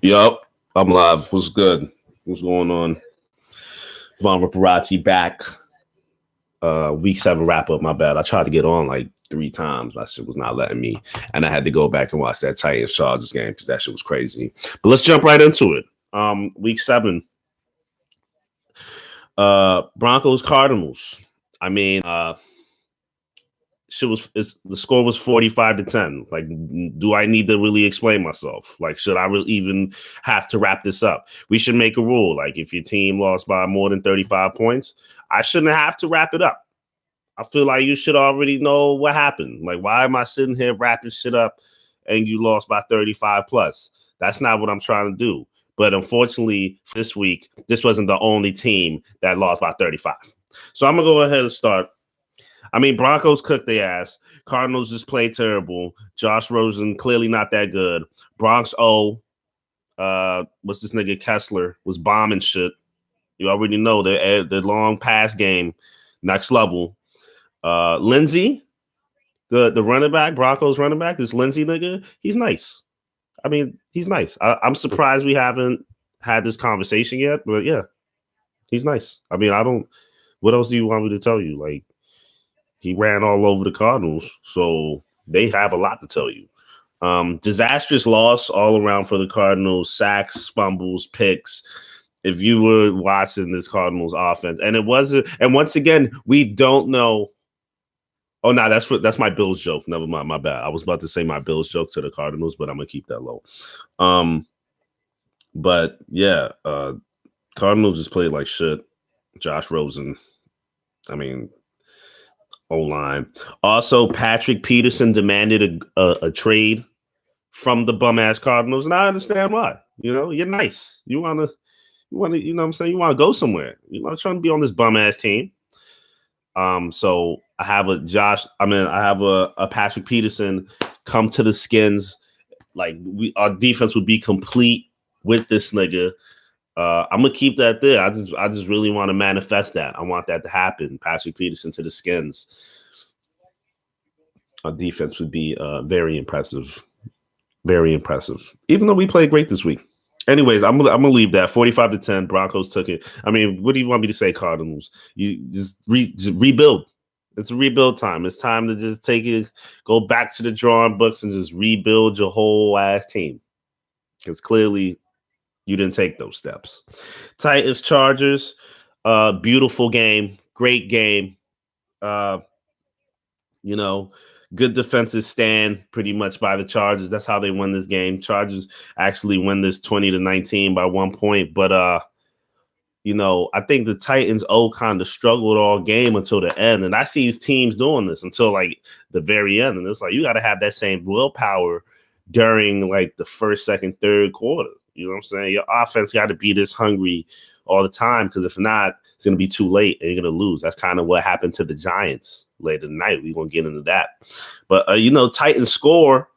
Yup, I'm live. What's good? What's going on? Von Rapparazzi back. Week 7 wrap up. My bad. I tried to get on like 3 times. That shit was not letting me, and I had to go back and watch that Titans Chargers game because that shit was crazy. But let's jump right into it. Week 7. Broncos Cardinals. I mean, the score was 45-10. Like, do I need to really explain myself? Like, should I really even have to wrap this up? We should make a rule. Like, if your team lost by more than 35 points, I shouldn't have to wrap it up. I feel like you should already know what happened. Like, why am I sitting here wrapping shit up and you lost by 35 plus? That's not what I'm trying to do. But unfortunately, this week, this wasn't the only team that lost by 35. So I'm going to go ahead and start. I mean, Broncos cooked their ass. Cardinals just played terrible. Josh Rosen, clearly not that good. Bronx what's this nigga Kessler, was bombing shit. You already know the long pass game, next level. Lindsey, the running back, Broncos running back, this Lindsey nigga, he's nice. I mean, he's nice. I'm surprised we haven't had this conversation yet, but yeah, he's nice. I mean, what else do you want me to tell you? Like, he ran all over the Cardinals, so they have a lot to tell you. Disastrous loss all around for the Cardinals, sacks, fumbles, picks. If you were watching this Cardinals offense, and it wasn't, and once again, we don't know. Oh, no, that's my Bills joke. Never mind, my bad. I was about to say my Bills joke to the Cardinals, but I'm gonna keep that low. But yeah, Cardinals just played like shit. Josh Rosen, I mean, O-line. Also, Patrick Peterson demanded a trade from the bum ass Cardinals, and I understand why. You know, you're nice. You wanna, you know what I'm saying? You want to go somewhere. You're not trying to be on this bum ass team. So I have a Patrick Peterson come to the Skins. Like, our defense would be complete with this nigga. I'm gonna keep that there. I just really want to manifest that. I want that to happen. Patrick Peterson to the Skins. Our defense would be very impressive. Very impressive. Even though we played great this week. Anyways, I'm gonna leave that. 45-10. Broncos took it. I mean, what do you want me to say, Cardinals? You just rebuild. It's a rebuild time. It's time to just take it, go back to the drawing books and just rebuild your whole ass team. Because clearly you didn't take those steps. Titans, Chargers, beautiful game, great game. Good defensive stand pretty much by the Chargers. That's how they won this game. Chargers actually win this 20-19 by 1 point. But, I think the Titans kind of struggled all game until the end. And I see these teams doing this until like the very end. And it's like, you got to have that same willpower during like the first, second, third quarter. You know what I'm saying? Your offense got to be this hungry all the time, because if not, it's going to be too late and you're going to lose. That's kind of what happened to the Giants later tonight. We're going to get into that. But, Titans score,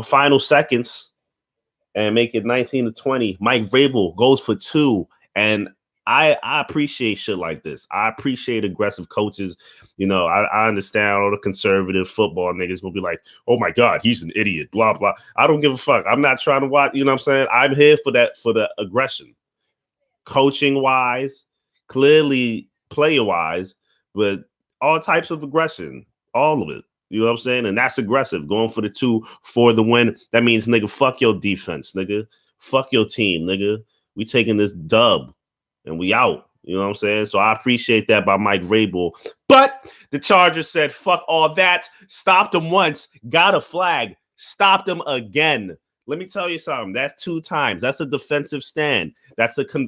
final seconds and make it 19-20. Mike Vrabel goes for 2. And I appreciate shit like this. I appreciate aggressive coaches. I understand all the conservative football niggas will be like, oh my God, he's an idiot, blah, blah. I don't give a fuck. I'm not trying to watch, you know what I'm saying? I'm here for that, for the aggression. Coaching wise, clearly player wise, but all types of aggression, all of it. You know what I'm saying? And that's aggressive. Going for the 2 for the win. That means, nigga, fuck your defense, nigga. Fuck your team, nigga. We taking this dub. And we out. You know what I'm saying? So I appreciate that by Mike Vrabel. But the Chargers said, fuck all that. Stopped them once. Got a flag. Stopped them again. Let me tell you something. That's 2 times. That's a defensive stand. That's a convincing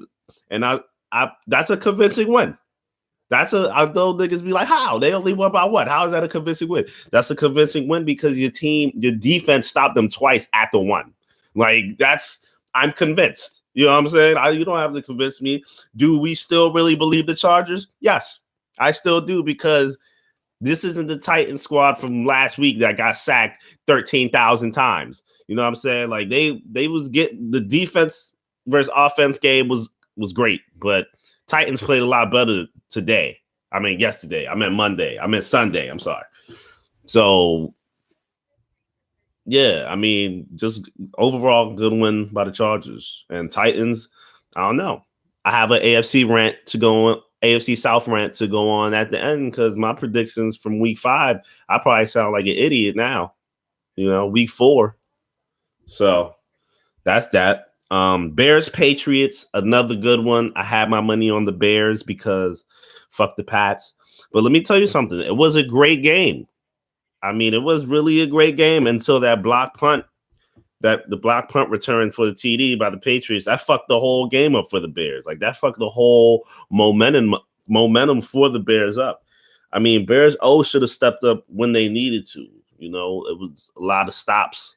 win. I know niggas be like, how? They only won by what? How is that a convincing win? That's a convincing win because your defense stopped them twice at the 1. Like, I'm convinced. You know what I'm saying? You don't have to convince me. Do we still really believe the Chargers? Yes, I still do, because this isn't the Titan squad from last week that got sacked 13,000 times. You know what I'm saying? Like, they was getting the defense versus offense game was great, but Titans played a lot better today. I mean, yesterday. I meant Monday. I meant Sunday. I'm sorry. So Yeah, I mean, just overall good win by the Chargers and Titans. I don't know. I have an AFC rant to go on, AFC South rant to go on at the end because my predictions from week 5, I probably sound like an idiot now. Week 4. So that's that. Bears Patriots, another good one. I had my money on the Bears because fuck the Pats. But let me tell you something. It was a great game. I mean, it was really a great game until that the block punt return for the TD by the Patriots. That fucked the whole game up for the Bears. Like that fucked the whole momentum for the Bears up. I mean, Bears should have stepped up when they needed to. It was a lot of stops.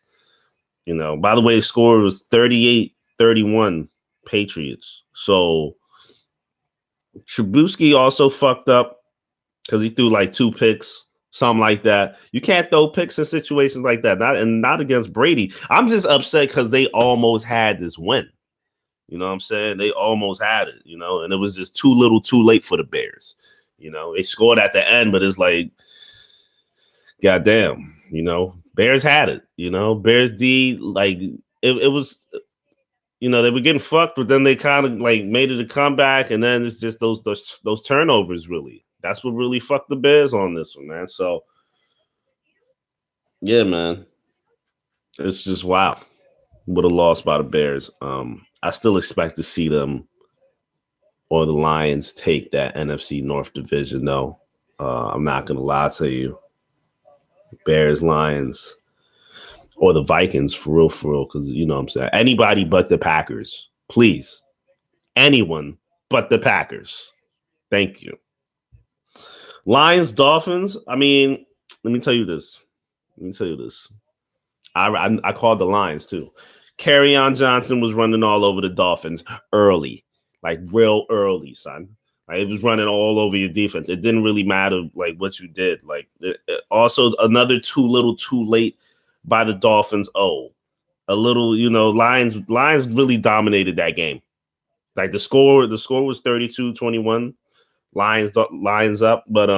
By the way, the score was 38-31 Patriots. So Trubisky also fucked up because he threw like 2 picks. Something like that. You can't throw picks in situations like that. Not against Brady. I'm just upset because they almost had this win. You know what I'm saying? They almost had it, and it was just too little too late for the Bears. They scored at the end, but it's like, goddamn, Bears had it, Bears D, like it was, they were getting fucked, but then they kind of like made it a comeback, and then it's just those turnovers really. That's what really fucked the Bears on this one, man. So, yeah, man. It's just wow. What a loss by the Bears. I still expect to see them or the Lions take that NFC North division, though. I'm not going to lie to you. Bears, Lions, or the Vikings, for real, because you know what I'm saying. Anybody but the Packers. Please. Anyone but the Packers. Thank you. Lions, Dolphins. I mean, let me tell you this. I called the Lions too. Kerryon Johnson was running all over the Dolphins early, like real early, son. Like, it was running all over your defense. It didn't really matter like what you did. Like also another too little, too late by the Dolphins. A little, Lions really dominated that game. Like the score was 32-21. Lions up, but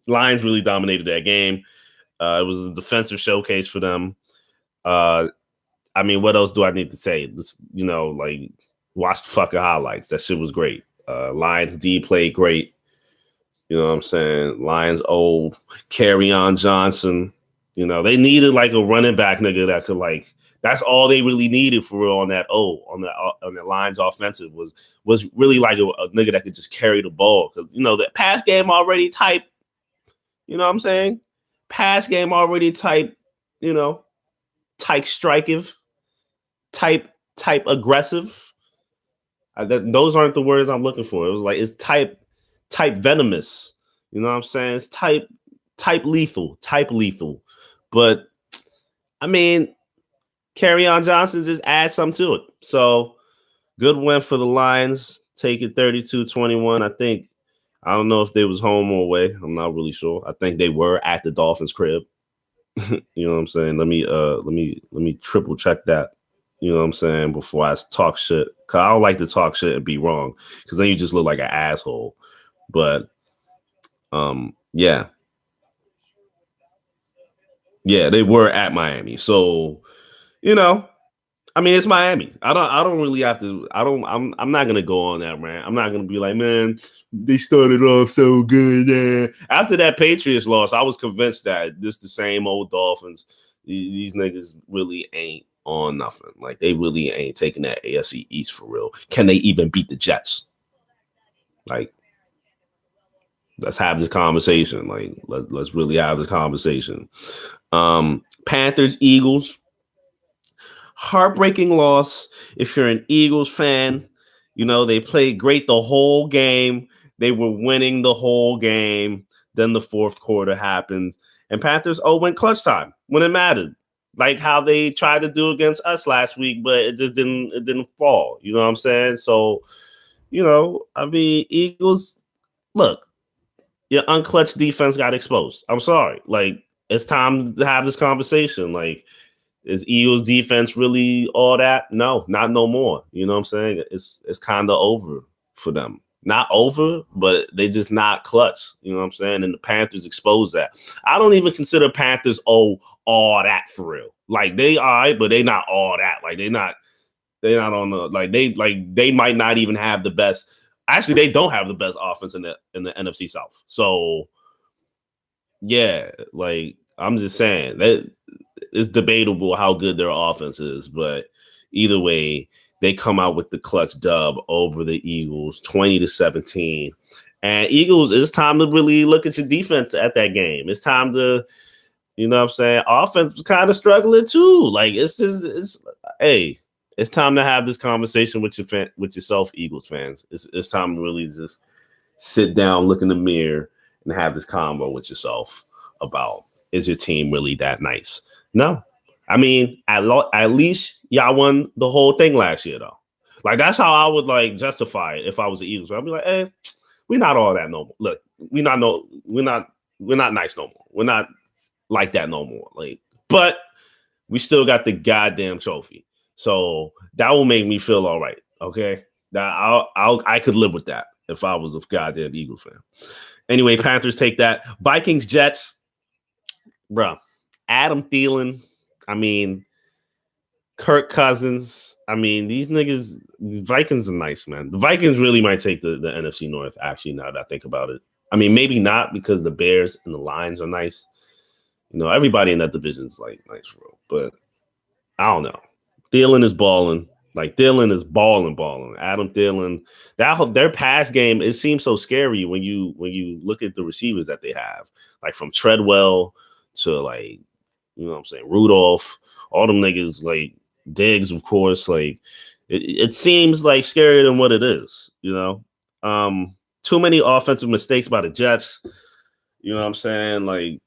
Lions really dominated that game. It was a defensive showcase for them. I mean, what else do I need to say? This, like watch the fucking highlights. That shit was great. Lions D played great. You know what I'm saying? Lions Kerryon Johnson. They needed like a running back nigga that could like. That's all they really needed for real on that Lions offensive was really like a nigga that could just carry the ball because the pass game already type. You know what I'm saying? Pass game already type. Type strikive, type aggressive. Those aren't the words I'm looking for. It was like it's type venomous. You know what I'm saying? It's type lethal. But I mean, Kerryon Johnson just adds something to it. So good win for the Lions. Take it 32-21. I don't know if they was home or away. I'm not really sure. I think they were at the Dolphins crib. You know what I'm saying? Let me triple check that. You know what I'm saying? Before I talk shit. Cause I don't like to talk shit and be wrong. Cause then you just look like an asshole. But yeah. Yeah, they were at Miami. So, I mean, it's Miami. I don't really have to. I'm not gonna go on that rant. I'm not gonna be like, man, they started off so good. After that Patriots loss, I was convinced that this the same old Dolphins. These niggas really ain't on nothing. Like they really ain't taking that AFC East for real. Can they even beat the Jets? Like, let's have this conversation. Like, let's really have this conversation. Panthers Eagles. Heartbreaking loss. If you're an Eagles fan, they played great the whole game. They were winning the whole game. Then the fourth quarter happened, and Panthers went clutch time when it mattered, like how they tried to do against us last week, but it just didn't fall. You know what I'm saying? So, I mean, Eagles, look, your unclutched defense got exposed. I'm sorry. Like, it's time to have this conversation. Like, is Eagles defense really all that? No, not no more. You know what I'm saying? It's kind of over for them. Not over, but they just not clutch. You know what I'm saying? And the Panthers exposed that. I don't even consider Panthers all that for real. Like they all right, but they not all that. Like they're not on the they might not even have the best. Actually, they don't have the best offense in the NFC South. So yeah, like I'm just saying that it's debatable how good their offense is, but either way, they come out with the clutch dub over the Eagles, 20-17. And Eagles, it's time to really look at your defense at that game. It's time to, you know what I'm saying? Offense was kind of struggling too. Like it's time to have this conversation with yourself, Eagles fans. It's time to really just sit down, look in the mirror, and have this combo with yourself about, is your team really that nice? No. I mean, at least y'all won the whole thing last year, though. Like, that's how I would, like, justify it if I was the Eagles. I'd be like, hey, we're not all that no more. Look, we're not nice no more. We're not like that no more. Like, but we still got the goddamn trophy. So that will make me feel all right. Okay. I could live with that if I was a goddamn Eagles fan. Anyway, Panthers take that. Vikings Jets. Bruh. Adam Thielen. I mean, Kirk Cousins. I mean, these niggas, the Vikings are nice, man. The Vikings really might take the NFC North, actually, now that I think about it. I mean, maybe not because the Bears and the Lions are nice. You know, everybody in that division is like nice, bro. But I don't know. Thielen is balling. Like, Thielen is balling. Adam Thielen, their pass game, it seems so scary when you look at the receivers that they have. Like, from Treadwell to, like, you know what I'm saying, Rudolph, all them niggas, like, Diggs, of course. Like, it seems, like, scarier than what it is, you know? Too many offensive mistakes by the Jets. You know what I'm saying? Like,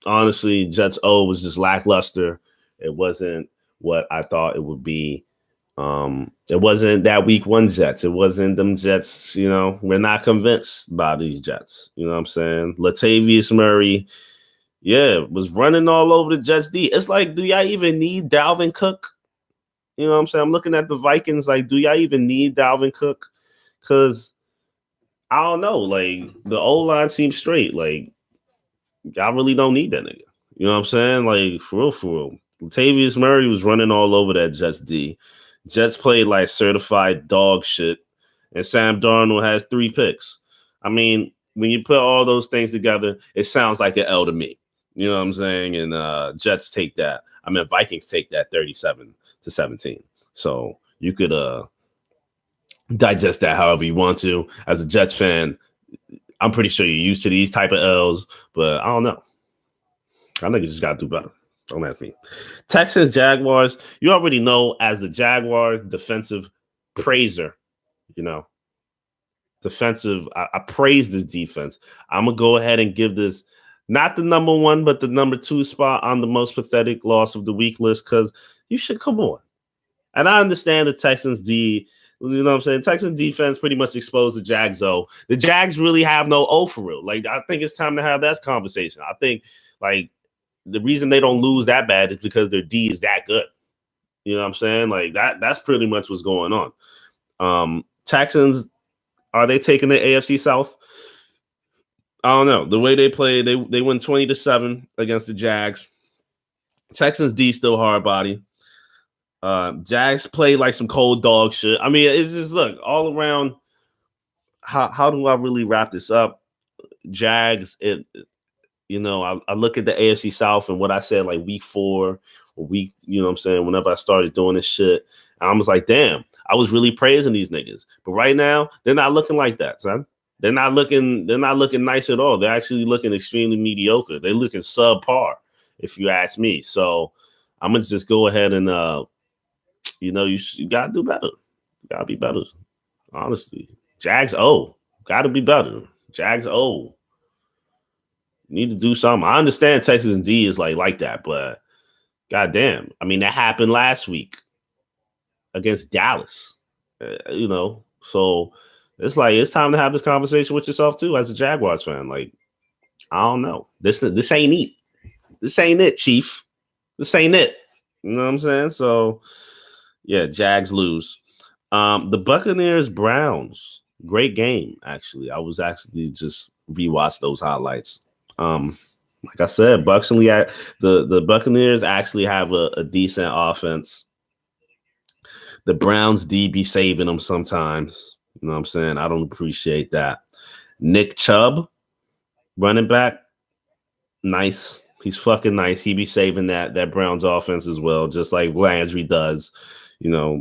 honestly, Jets O was just lackluster. It wasn't what I thought it would be. It wasn't that week one Jets. It wasn't them Jets, you know. We're not convinced by these Jets. You know what I'm saying? Latavius Murray, yeah, was running all over the Jets D. It's like, do y'all even need Dalvin Cook? You know what I'm saying? I'm looking at the Vikings, like, do y'all even need Dalvin Cook? Because I don't know. Like, the O-line seems straight. Like, y'all really don't need that nigga. You know what I'm saying? Like, for real. Latavius Murray was running all over that Jets D. Jets played like certified dog shit, and Sam Darnold has 3 picks. I mean, when you put all those things together, it sounds like an L to me. You know what I'm saying? And Jets take that. I mean, Vikings take that 37-17. So you could digest that however you want to. As a Jets fan, I'm pretty sure you're used to these type of L's, but I don't know. I think you just got to do better. Don't ask me. Texans, Jaguars. You already know, as the Jaguars defensive praiser, you know, defensive. I praise this defense. I'm going to go ahead and give this not the number 1, but the number 2 spot on the most pathetic loss of the week list, because you should come on. And I understand the Texans D. You know what I'm saying? Texans defense pretty much exposed the Jags, though. The Jags really have no O for real. Like, I think it's time to have that conversation. I think, like, the reason they don't lose that bad is because their D is that good. You know what I'm saying? Like, that's pretty much what's going on. Texans, are they taking the AFC South? I don't know. The way they play, they win 20-7 against the Jags. Texans D still hard body. Jags play like some cold dog shit. I mean, it's just, look, all around. How do I really wrap this up? Jags, you know, I look at the AFC South and what I said, like week 4 or week, you know what I'm saying, whenever I started doing this shit, I was like, damn, I was really praising these niggas. But right now, they're not looking like that, son. They're not looking nice at all. They're actually looking extremely mediocre. They're looking subpar, if you ask me. So I'm gonna just go ahead and you know, you gotta do better. You gotta be better. Honestly. Jags gotta be better. Jags need to do something. I understand Texas and D is like that, but goddamn, I mean, that happened last week against Dallas, you know. So it's like, it's time to have this conversation with yourself too, as a Jaguars fan. Like, I don't know, this ain't it. This ain't it, Chief. This ain't it. You know what I'm saying? So yeah, Jags lose. The Buccaneers Browns, great game. Actually, I was actually just rewatched those highlights. Like I said, the Buccaneers actually have a decent offense. The Browns D be saving them sometimes. You know what I'm saying? I don't appreciate that. Nick Chubb, running back, nice. He's fucking nice. He be saving that Browns offense as well, just like Landry does.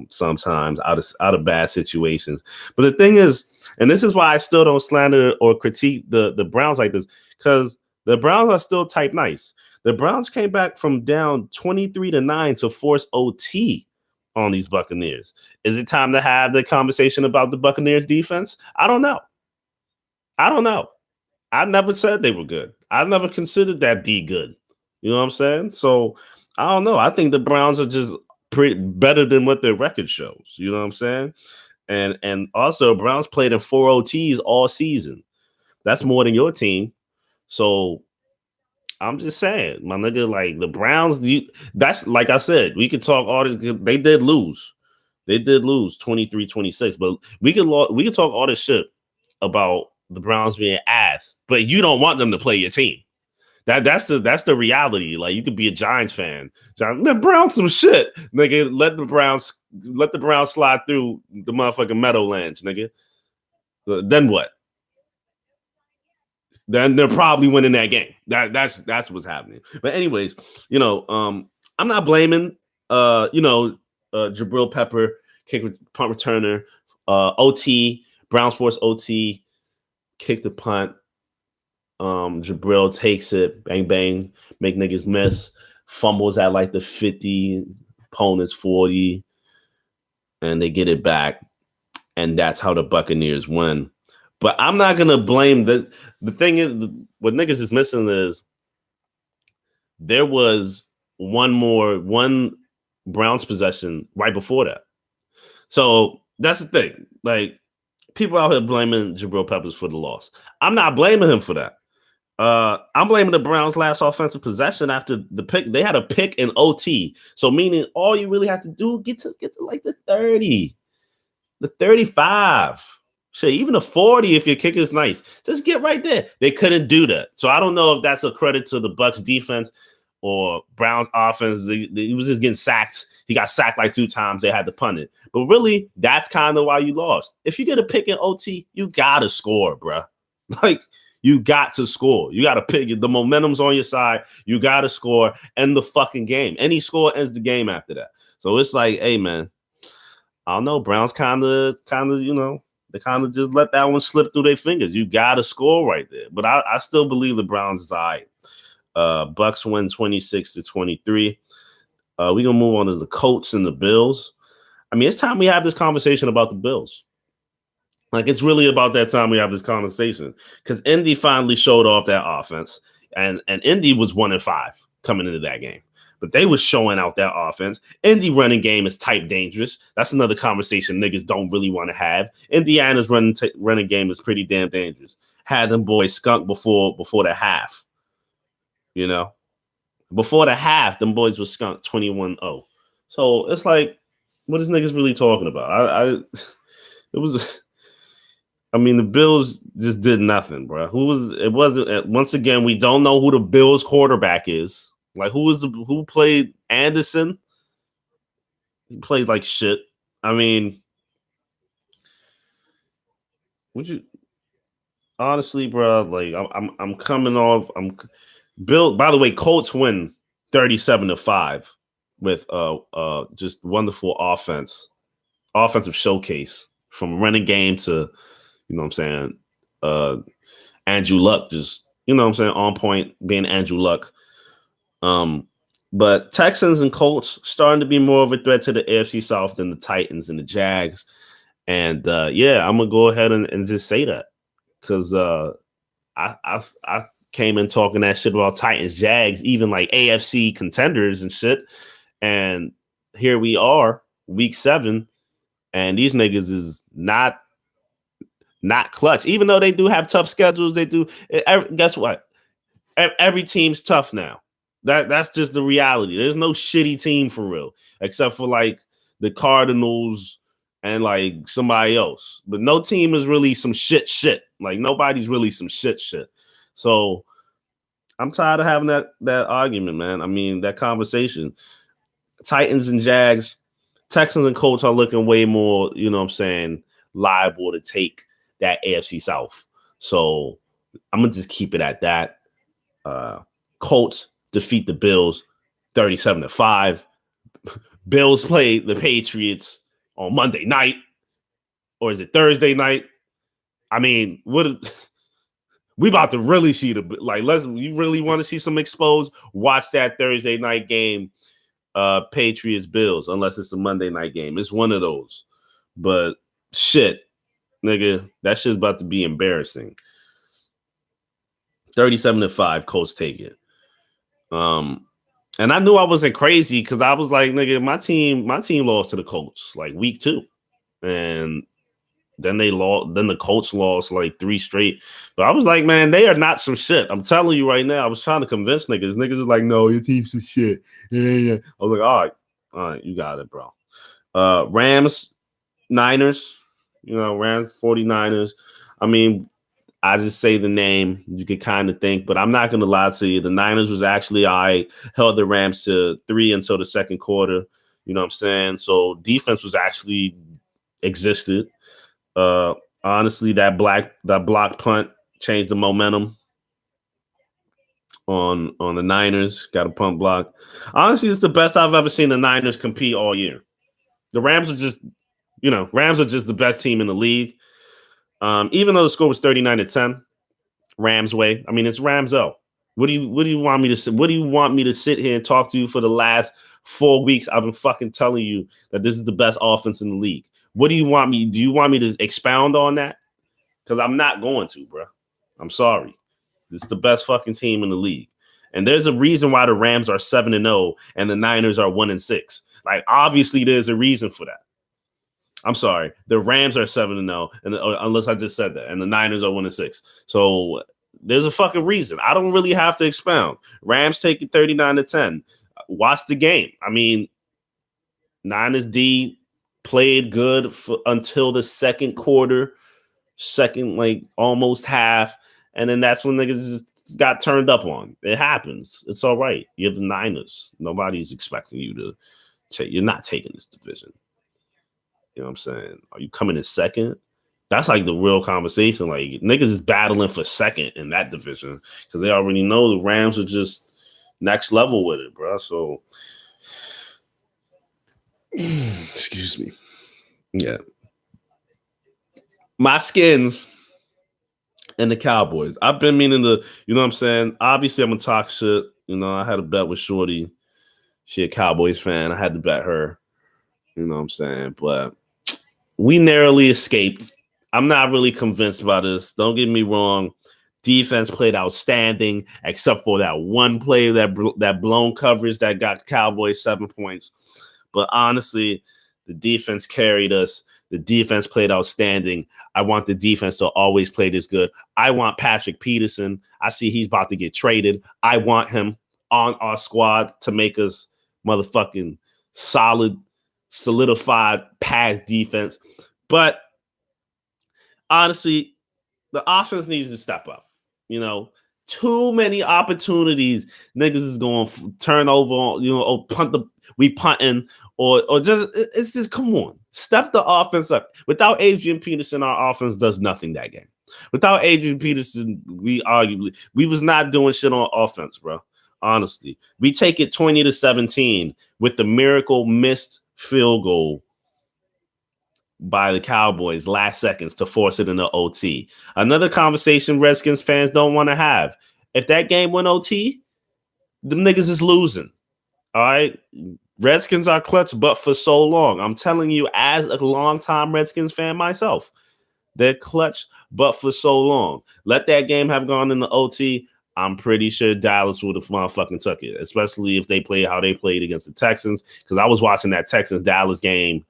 Sometimes out of bad situations. But the thing is, and this is why I still don't slander or critique the Browns like this, because the Browns are still type nice. The Browns came back from down 23-9 to force OT on these Buccaneers. Is it time to have the conversation about the Buccaneers defense? I don't know. I never said they were good. I never considered that D good. You know what I'm saying? So I don't know. I think the Browns are just pretty better than what their record shows. You know what I'm saying? And also Browns played in 4 OTs all season. That's more than your team. So I'm just saying, my nigga, like the Browns, that's like I said, we could talk all this. They did lose. They did lose 23-26, but we could talk all this shit about the Browns being ass, but you don't want them to play your team. That's the reality. Like, you could be a Giants fan. Man, Browns some shit. Nigga, let the Browns slide through the motherfucking Meadowlands, nigga. Then what? Then they're probably winning that game. That's what's happening. But anyways, I'm not blaming Jabril Pepper, punt returner, OT, Browns force OT, kick the punt. Jabril takes it, bang bang, make niggas miss, fumbles at like the 50, opponent's 40, and they get it back, and that's how the Buccaneers win. But I'm not gonna blame the thing is, what niggas is missing is there was one Browns possession right before that. So that's the thing. Like, people out here blaming Jabril Peppers for the loss. I'm not blaming him for that. I'm blaming the Browns' last offensive possession after the pick. They had a pick in OT. So meaning all you really have to do get to like the 30, the 35. Shit, even a 40 if your kick is nice. Just get right there. They couldn't do that. So I don't know if that's a credit to the Bucs defense or Browns offense. He was just getting sacked. He got sacked like 2 times. They had to punt it. But really, that's kind of why you lost. If you get a pick in OT, you got to score, bro. Like, you got to score. You got to pick. The momentum's on your side. You got to score. End the fucking game. Any score ends the game after that. So it's like, hey, man, I don't know. Browns kind of, they kind of just let that one slip through their fingers. You got to score right there. But I still believe the Browns is all right. Bucks win 26-23. We're going to move on to the Colts and the Bills. I mean, it's time we have this conversation about the Bills. Like, it's really about that time we have this conversation, because Indy finally showed off that offense, and Indy was 1-5 coming into that game. But they was showing out that offense. Indy running game is type dangerous. That's another conversation niggas don't really want to have. Indiana's running game is pretty damn dangerous. Had them boys skunked before the half. Before the half, them boys was skunked 21-0. So it's like, what is niggas really talking about? The Bills just did nothing, bro. Once again, we don't know who the Bills quarterback is. Like, who played Anderson? He played like shit. I mean, honestly, bro, like, I'm coming off. Bill, by the way, Colts win 37-5 with just wonderful offensive showcase from running game to, Andrew Luck, just, on point, being Andrew Luck. But Texans and Colts starting to be more of a threat to the AFC South than the Titans and the Jags. And I'm gonna go ahead and just say that, because I came in talking that shit about Titans, Jags, even like AFC contenders and shit. And here we are, week 7, and these niggas is not clutch. Even though they do have tough schedules, they do. Guess what? Every team's tough now. That's just the reality. There's no shitty team for real, except for like the Cardinals and like somebody else. But no team is really some shit. Like, nobody's really some shit. So I'm tired of having that argument, man. I mean, that conversation. Titans and Jags, Texans and Colts are looking way more, you know what I'm saying, liable to take that AFC South. So I'm going to just keep it at that. Colts defeat the Bills 37-5. Bills play the Patriots on Monday night. Or is it Thursday night? I mean, we about to really see you really want to see some exposed? Watch that Thursday night game, Patriots Bills, unless it's a Monday night game. It's one of those. But shit, nigga, that shit's about to be embarrassing. 37-5, Colts take it. And I knew I wasn't crazy because I was like, nigga, my team lost to the Colts like week 2. And then the Colts lost like 3 straight. But I was like, man, they are not some shit. I'm telling you right now, I was trying to convince niggas. Niggas are like, no, your team's some shit. Yeah. I was like, all right, you got it, bro. Rams, Niners, Rams, 49ers. I mean, I just say the name. You can kind of think, but I'm not going to lie to you. The Niners was actually held the Rams to 3 until the second quarter. You know what I'm saying? So defense was actually existed. Honestly, that block punt changed the momentum on the Niners. Got a punt block. Honestly, it's the best I've ever seen the Niners compete all year. The Rams are just the best team in the league. Even though the score was 39-10, Rams way. I mean, it's Ramsell. What do you want me to say? What do you want me to sit here and talk to you for the last 4 weeks? I've been fucking telling you that this is the best offense in the league. What do you want me? Do you want me to expound on that? Because I'm not going to, bro. I'm sorry. It's the best fucking team in the league. And there's a reason why the Rams are 7-0 and the Niners are 1-6. Like, obviously, there's a reason for that. I'm sorry. The Rams are 7-0, unless I just said that, and the Niners are 1-6. So there's a fucking reason. I don't really have to expound. Rams take it 39-10. Watch the game. I mean, Niners D played good until the second quarter, almost half, and then that's when niggas just got turned up on. It happens. It's all right. You're the Niners. Nobody's expecting you to take. You're not taking this division. You know what I'm saying? Are you coming in second? That's like the real conversation. Like, niggas is battling for second in that division because they already know the Rams are just next level with it, bro. So, excuse me. Yeah. My Skins and the Cowboys. I've been meaning to, you know what I'm saying? Obviously, I'm going to talk shit. I had a bet with Shorty. She a Cowboys fan. I had to bet her. You know what I'm saying? But we narrowly escaped. I'm not really convinced about this. Don't get me wrong. Defense played outstanding, except for that one play, that blown coverage that got Cowboys 7 points. But honestly, the defense carried us. The defense played outstanding. I want the defense to always play this good. I want Patrick Peterson. I see he's about to get traded. I want him on our squad to make us motherfucking solidified pass defense. But honestly, the offense needs to step up. Too many opportunities. Niggas is going to turn over, or punting, or just, it's just, come on. Step the offense up. Without Adrian Peterson, our offense does nothing that game. Without Adrian Peterson, we was not doing shit on offense, bro. Honestly, we take it 20-17 with the miracle missed field goal by the Cowboys last seconds to force it into OT. Another conversation Redskins fans don't want to have. If that game went OT, the niggas is losing. All right? Redskins are clutch, but for so long. I'm telling you, as a longtime Redskins fan myself, they're clutch, but for so long. Let that game have gone into OT. I'm pretty sure Dallas would have motherfucking took it, especially if they played how they played against the Texans. Because I was watching that Texans-Dallas game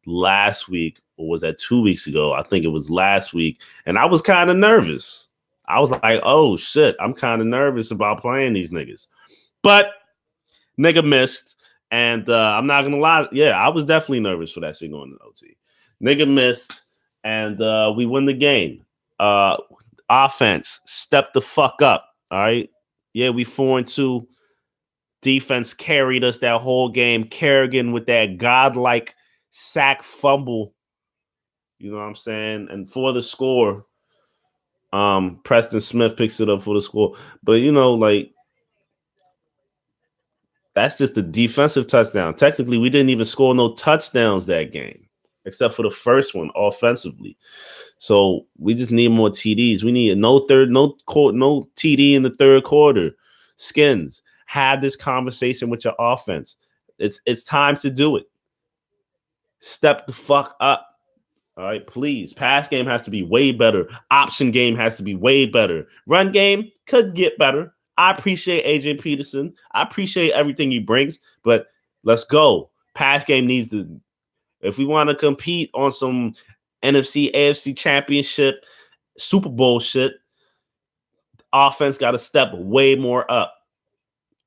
last week, or was that 2 weeks ago? I think it was last week. And I was kind of nervous. I was like, oh, shit, I'm kind of nervous about playing these niggas. But nigga missed. And I'm not going to lie. Yeah, I was definitely nervous for that shit going to OT. Nigga missed. And we win the game. Offense, step the fuck up. All right. Yeah, we 4-2. Defense carried us that whole game. Kerrigan with that godlike sack fumble. You know what I'm saying? And for the score, Preston Smith picks it up for the score. But, like, that's just a defensive touchdown. Technically, we didn't even score no touchdowns that game, except for the first one offensively. So we just need more TDs. We need no TD in the third quarter. Skins, have this conversation with your offense. It's time to do it. Step the fuck up. All right, please. Pass game has to be way better. Option game has to be way better. Run game could get better. I appreciate AJ Peterson. I appreciate everything he brings, but let's go. Pass game needs to, if we want to compete on some NFC, AFC championship, Super Bowl shit, offense got to step way more up.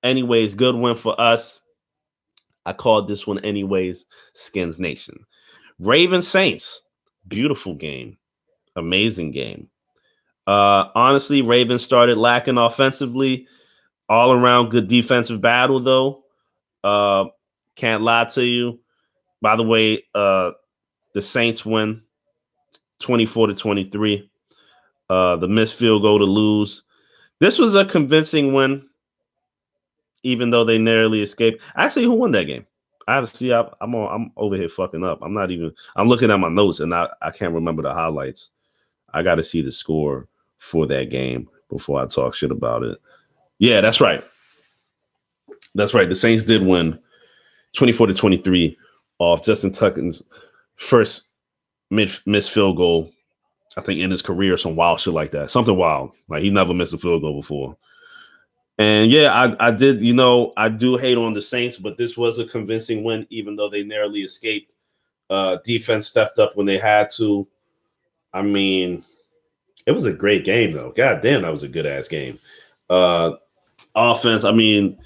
Anyways, good win for us. I called this one anyways, Skins Nation. Ravens Saints, beautiful game. Amazing game. Honestly, Ravens started lacking offensively. All around good defensive battle, though. Can't lie to you. By the way, the Saints win 24-23. The missed field goal to lose. This was a convincing win, even though they narrowly escaped. Actually, who won that game? I have to see. I'm over here fucking up. I'm looking at my notes and I can't remember the highlights. I got to see the score for that game before I talk shit about it. Yeah, that's right. That's right. The Saints did win 24-23 off Justin Tucker's first missed field goal, I think, in his career, some wild shit like that. Something wild. Like, he never missed a field goal before. And yeah, I did, I do hate on the Saints, but this was a convincing win, even though they narrowly escaped. Defense stepped up when they had to. I mean, it was a great game, though. God damn, that was a good-ass game. Offense, I mean,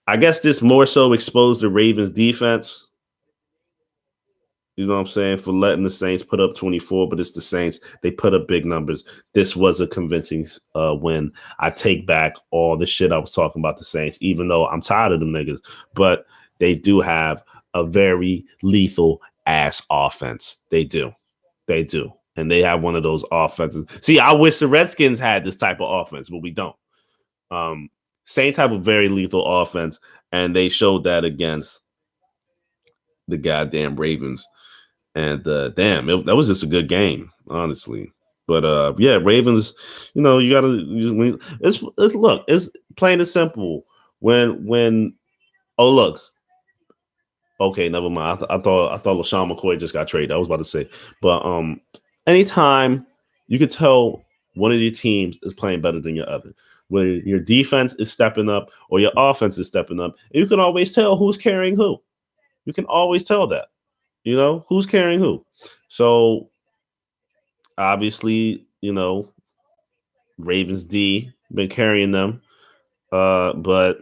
I guess this more so exposed the Ravens' defense. You know what I'm saying? For letting the Saints put up 24, but it's the Saints. They put up big numbers. This was a convincing win. I take back all the shit I was talking about the Saints, even though I'm tired of them niggas. But they do have a very lethal ass offense. They do. They do. And they have one of those offenses. See, I wish the Redskins had this type of offense, but we don't. Saints have a very lethal offense, and they showed that against the goddamn Ravens. And that was just a good game, honestly. But yeah, Ravens, you gotta. It's plain and simple. Look. Okay, never mind. I thought LaShawn McCoy just got traded. I was about to say, but anytime you could tell one of your teams is playing better than your other, when your defense is stepping up or your offense is stepping up, you can always tell who's carrying who. You can always tell that. Who's carrying who. So obviously, Ravens D been carrying them. But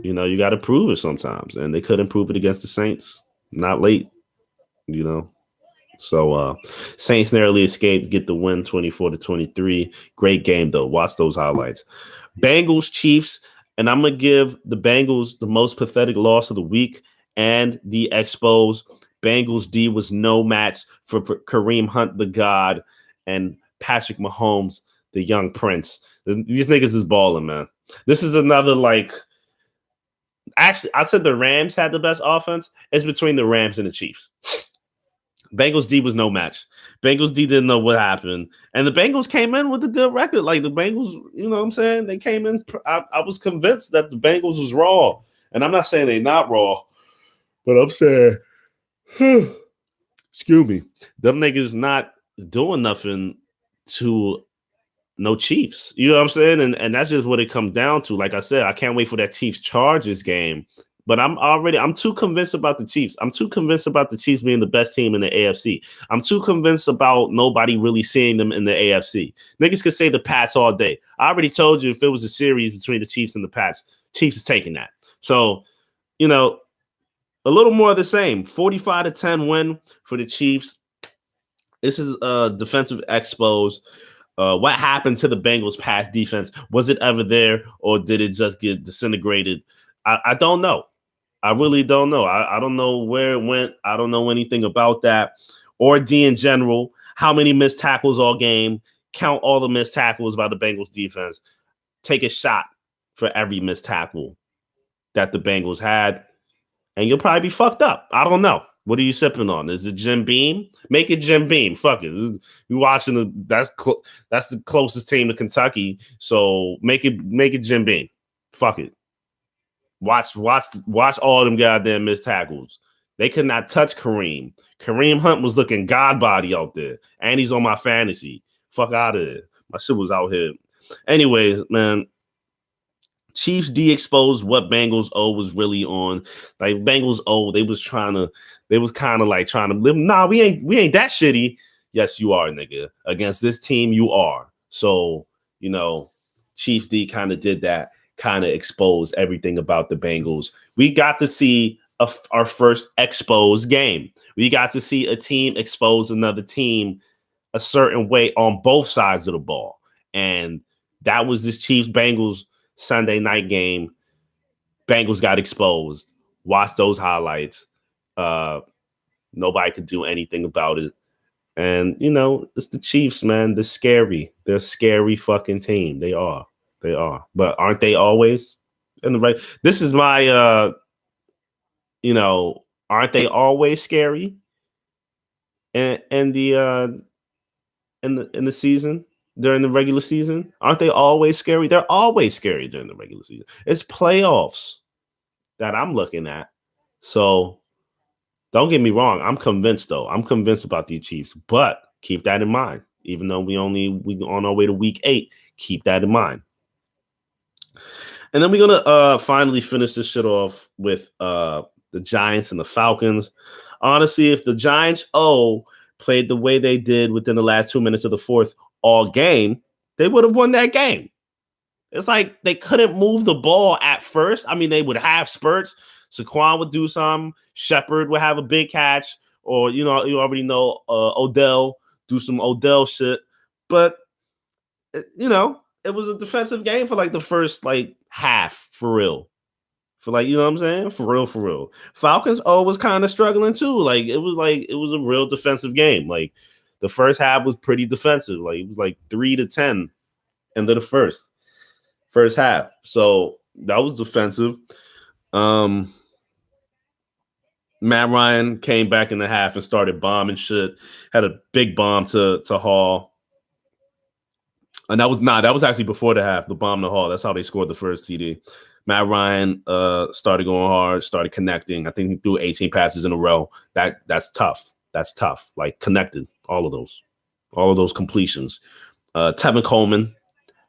you got to prove it sometimes, and they couldn't prove it against the Saints. Not late, So Saints narrowly escaped, get the win 24-23. Great game, though. Watch those highlights. Bengals, Chiefs, and I'm going to give the Bengals the most pathetic loss of the week and the expos. Bengals D was no match for Kareem Hunt, the God, and Patrick Mahomes, the young prince. These niggas is balling, man. This is another, actually, I said the Rams had the best offense. It's between the Rams and the Chiefs. Bengals D was no match. Bengals D didn't know what happened. And the Bengals came in with a good record. Like, the Bengals, you know what I'm saying? They came in. I was convinced that the Bengals was raw. And I'm not saying they're not raw, but I'm saying, excuse me, them niggas not doing nothing to no Chiefs. You know what I'm saying? And that's just what it comes down to. Like I said, I can't wait for that Chiefs Chargers game. But I'm too convinced about the Chiefs. I'm too convinced about the Chiefs being the best team in the AFC. I'm too convinced about nobody really seeing them in the AFC. Niggas could say the Pats all day. I already told you if it was a series between the Chiefs and the Pats, Chiefs is taking that. So, a little more of the same. 45-10 win for the Chiefs. This is defensive expos. What happened to the Bengals' pass defense? Was it ever there, or did it just get disintegrated? I don't know. I really don't know. I don't know where it went. I don't know anything about that. Or D in general. How many missed tackles all game? Count all the missed tackles by the Bengals defense. Take a shot for every missed tackle that the Bengals had, and you'll probably be fucked up. I don't know. What are you sipping on? Is it Jim Beam? Make it Jim Beam. Fuck it. You watching that's the closest team to Kentucky. So make it Jim Beam. Fuck it. Watch all them goddamn missed tackles. They could not touch Kareem. Kareem Hunt was looking god body out there, and he's on my fantasy. Fuck out of there. My shit was out here. Anyways, man. Chiefs de-exposed what Bengals O was really on. Like Bengals O, they was kind of like trying to live. Nah, we ain't that shitty. Yes, you are, nigga. Against this team, you are. So, Chiefs D kind of did that, kind of exposed everything about the Bengals. We got to see our first exposed game. We got to see a team expose another team a certain way on both sides of the ball. And that was this Chiefs-Bengals Sunday night game. Bengals got exposed. Watch those highlights. Nobody could do anything about it. And, it's the Chiefs, man. They're scary. They're a scary fucking team. They are. But aren't they always in the right? This is my, aren't they always scary? And in the season? During the regular season? Aren't they always scary? They're always scary during the regular season. It's playoffs that I'm looking at. So don't get me wrong. I'm convinced, though. I'm convinced about the Chiefs. But keep that in mind. Even though we on our way to week 8, keep that in mind. And then we're gonna finally finish this shit off with the Giants and the Falcons. Honestly, if the Giants played the way they did within the last 2 minutes of the fourth all game, they would have won that game. It's like they couldn't move the ball at first. I mean, they would have spurts. Saquon would do some. Shepard would have a big catch. Or, you already know Odell do some Odell shit. But, it was a defensive game for like the first half for real. For what I'm saying? For real. Falcons was kind of struggling too. It was a real defensive game. The first half was pretty defensive. It was 3-10 into the first half. So that was defensive. Matt Ryan came back in the half and started bombing shit. Had a big bomb to Hall. And that was actually before the half, the bomb to Hall. That's how they scored the first TD. Matt Ryan started going hard, started connecting. I think he threw 18 passes in a row. That's tough. That's tough. Connected. All of those completions. Tevin Coleman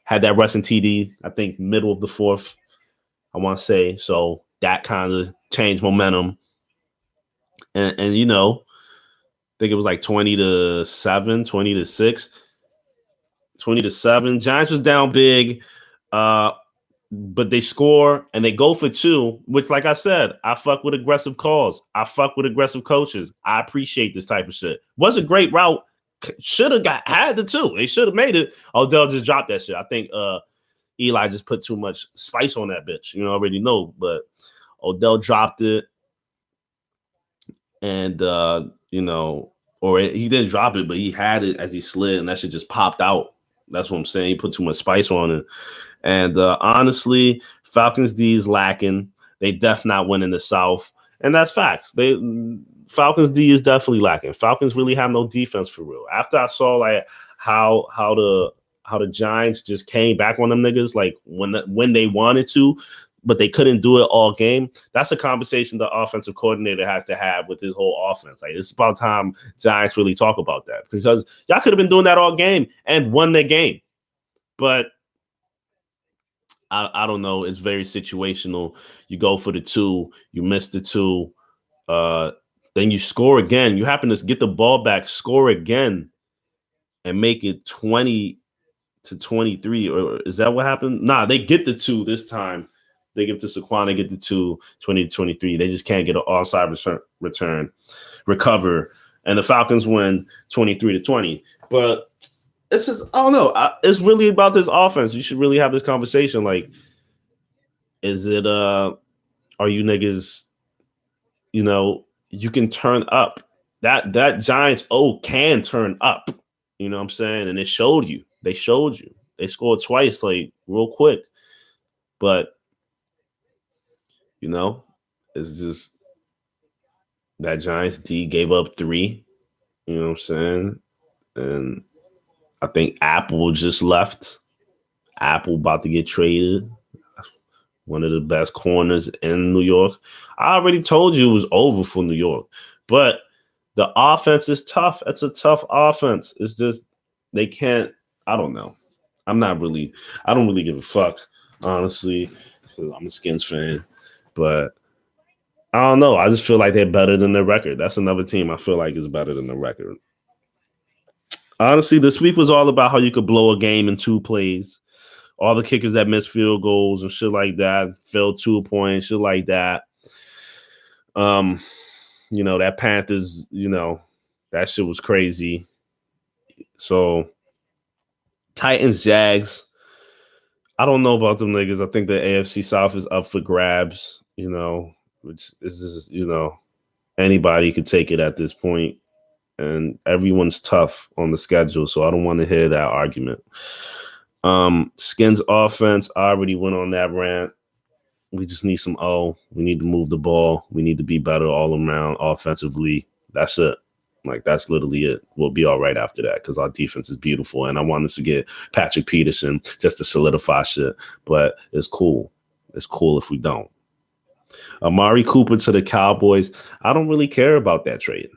had that rushing TD, I think middle of the fourth, I want to say. So that kind of changed momentum. And I think it was 20-7, 20-6, 20-7. Giants was down big, but they score and they go for 2, which, like I said, I fuck with aggressive calls. I fuck with aggressive coaches. I appreciate this type of shit. Was a great route. Should have had the 2. They should have made it. Odell just dropped that shit. I think Eli just put too much spice on that bitch. You already know, but Odell dropped it. And, or he didn't drop it, but he had it as he slid, and that shit just popped out. That's what I'm saying. He put too much spice on it. And honestly, Falcons D is lacking. They definitely not winning the South. And that's facts. Falcons D is definitely lacking. Falcons really have no defense for real. After I saw how the Giants just came back on them niggas when they wanted to, but they couldn't do it all game. That's a conversation the offensive coordinator has to have with his whole offense. It's about time Giants really talk about that, because y'all could have been doing that all game and won the game. But I don't know. It's very situational. You go for the 2, you miss the 2, then you score again. You happen to get the ball back, score again, and make it 20-23. Or is that what happened? Nah, they get the 2 this time. They give to Saquon, they get the 2, 20-23. They just can't get an offside return, recover. And the Falcons win 23-20. But it's just I don't know. It's really about this offense. You should really have this conversation. Like, is it are you niggas, you can turn up. That Giants can turn up. You know what I'm saying? And it showed you. They showed you. They scored twice, like real quick. But it's just that Giants D gave up 3. You know what I'm saying? And I think Apple just left. Apple about to get traded. One of the best corners in New York. I already told you it was over for New York. But the offense is tough. It's a tough offense. It's just they can't. I don't know. I don't really give a fuck, honestly. I'm a Skins fan. But I don't know. I just feel like they're better than their record. That's another team I feel like is better than the record. Honestly, this week was all about how you could blow a game in 2 plays. All the kickers that missed field goals and shit like that, failed 2 points, shit like that. That Panthers, that shit was crazy. So Titans, Jags. I don't know about them niggas. I think the AFC South is up for grabs, which is just, anybody could take it at this point. And everyone's tough on the schedule, so I don't want to hear that argument. Skins offense, I already went on that rant. We just need some we need to move the ball. We need to be better all around offensively. That's it. Like, that's literally it. We'll be all right after that because our defense is beautiful. And I want us to get Patrick Peterson just to solidify shit. But it's cool. It's cool if we don't. Amari Cooper to the Cowboys. I don't really care about that trade.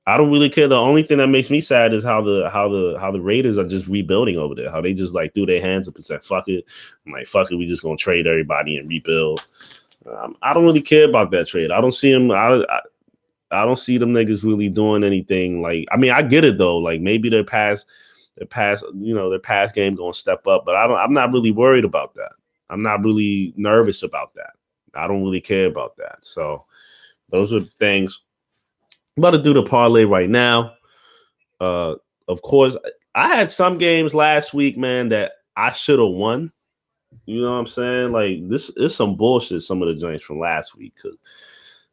I don't really care. The only thing that makes me sad is how the Raiders are just rebuilding over there. How they just like threw their hands up and said, fuck it. I'm like, fuck it. We just going to trade everybody and rebuild. I don't really care about that trade. I don't see them. I don't see them niggas really doing anything. Like, I mean, I get it though. Like, maybe their pass game going to step up, but I'm not really worried about that. I'm not really nervous about that. I don't really care about that. So those are things. I'm about to do the parlay right now. Of course, I had some games last week, man, that I should have won. You know what I'm saying? Like, this is some bullshit, some of the joints from last week.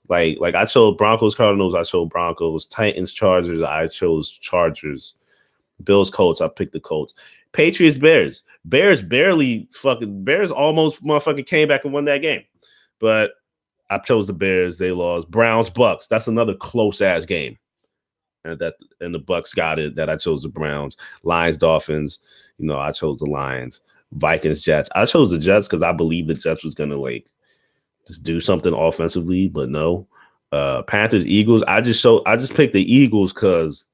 Like I chose Broncos Cardinals, I chose Broncos. Titans Chargers, I chose Chargers. Bills Colts, I picked the Colts. Patriots Bears. Bears almost motherfucking came back and won that game. But I chose the Bears. They lost. Browns Bucks. That's another close ass game. And the Bucks got it. That I chose the Browns. Lions Dolphins. I chose the Lions. Vikings Jets. I chose the Jets because I believe the Jets was gonna just do something offensively, but no. Panthers Eagles. I just picked the Eagles because,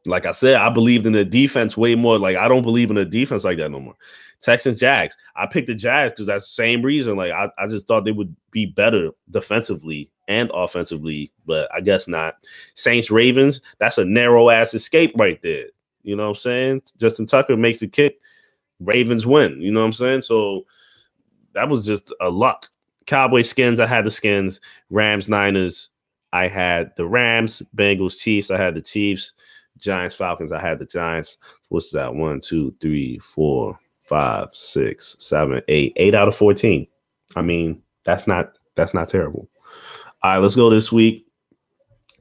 like I said, I believed in the defense way more. Like, I don't believe in the defense like that no more. Texans Jags. I picked the Jags because that's the same reason. Like, I just thought they would be better defensively and offensively, but I guess not. Saints Ravens. That's a narrow ass escape right there. You know what I'm saying? Justin Tucker makes the kick. Ravens win. You know what I'm saying? So that was just a luck. Cowboys Skins. I had the Skins. Rams Niners. I had the Rams. Bengals Chiefs. I had the Chiefs. Giants Falcons. I had the Giants. What's that? 1, 2, 3, 4, 5, 6, 7, 8. 8 out of 14. I mean, that's not terrible. All right, let's go this week.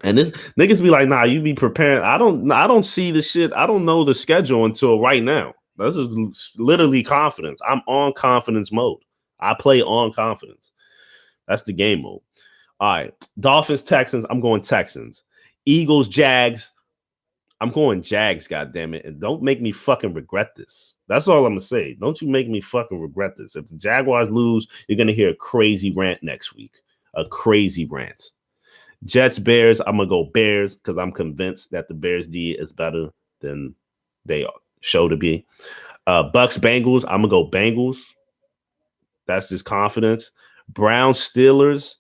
And this niggas be like, nah, you be preparing. I don't see the shit. I don't know the schedule until right now. This is literally confidence. I'm on confidence mode. I play on confidence. That's the game mode. All right. Dolphins, Texans. I'm going Texans. Eagles, Jags. I'm going Jags, goddammit. And don't make me fucking regret this. That's all I'm going to say. Don't you make me fucking regret this. If the Jaguars lose, you're going to hear a crazy rant next week. A crazy rant. Jets, Bears. I'm going to go Bears because I'm convinced that the Bears D is better than they show to be. Bucks, Bengals. I'm going to go Bengals. That's just confidence. Browns, Steelers.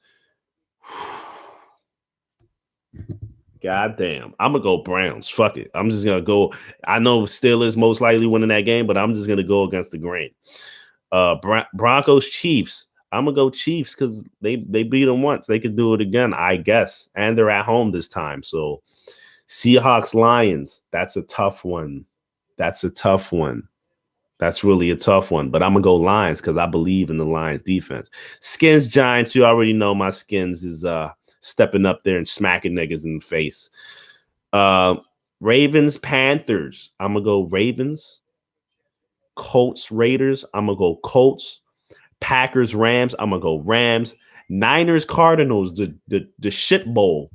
God damn. I'm going to go Browns. Fuck it. I'm just going to go. I know Steelers most likely winning that game, but I'm just going to go against the grain. Broncos, Chiefs. I'm going to go Chiefs because they beat them once. They could do it again, I guess. And they're at home this time. So Seahawks, Lions. That's a tough one. That's a tough one. That's really a tough one. But I'm going to go Lions because I believe in the Lions defense. Skins Giants, you already know my Skins is stepping up there and smacking niggas in the face. Ravens Panthers, I'm going to go Ravens. Colts Raiders, I'm going to go Colts. Packers Rams, I'm going to go Rams. Niners Cardinals, the shit bowl.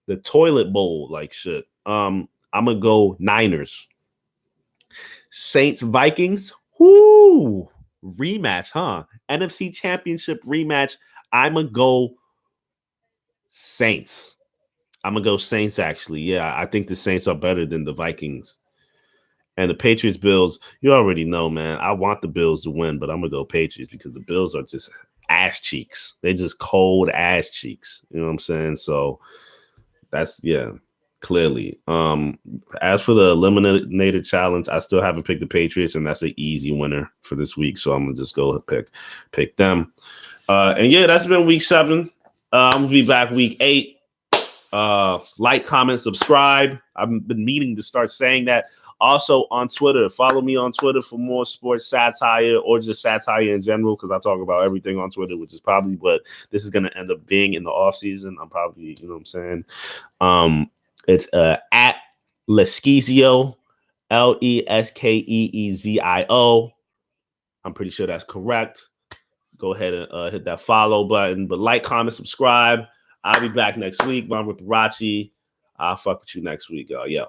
The toilet bowl like shit. I'm going to go Niners. Saints Vikings. Whoo! Rematch, huh? NFC Championship rematch. I'm going to go Saints. I'm going to go Saints, actually. Yeah, I think the Saints are better than the Vikings. And the Patriots Bills, you already know, man. I want the Bills to win, but I'm going to go Patriots because the Bills are just ass cheeks. They're just cold ass cheeks. You know what I'm saying? So that's, yeah, clearly. As for the Eliminator Challenge, I still haven't picked the Patriots, and that's an easy winner for this week. So I'm going to just go pick them. And yeah, that's been week 7. I'm going to be back week 8. Like, comment, subscribe. I've been meaning to start saying that. Also on Twitter, follow me on Twitter for more sports satire or just satire in general, because I talk about everything on Twitter, which is probably what this is going to end up being in the off season. I'm probably, you know what I'm saying? It's at Leskizio, Leskeezio. I'm pretty sure that's correct. Go ahead and hit that follow button. But like, comment, subscribe. I'll be back next week. I'm with Rachi. I'll fuck with you next week, y'all. Yeah.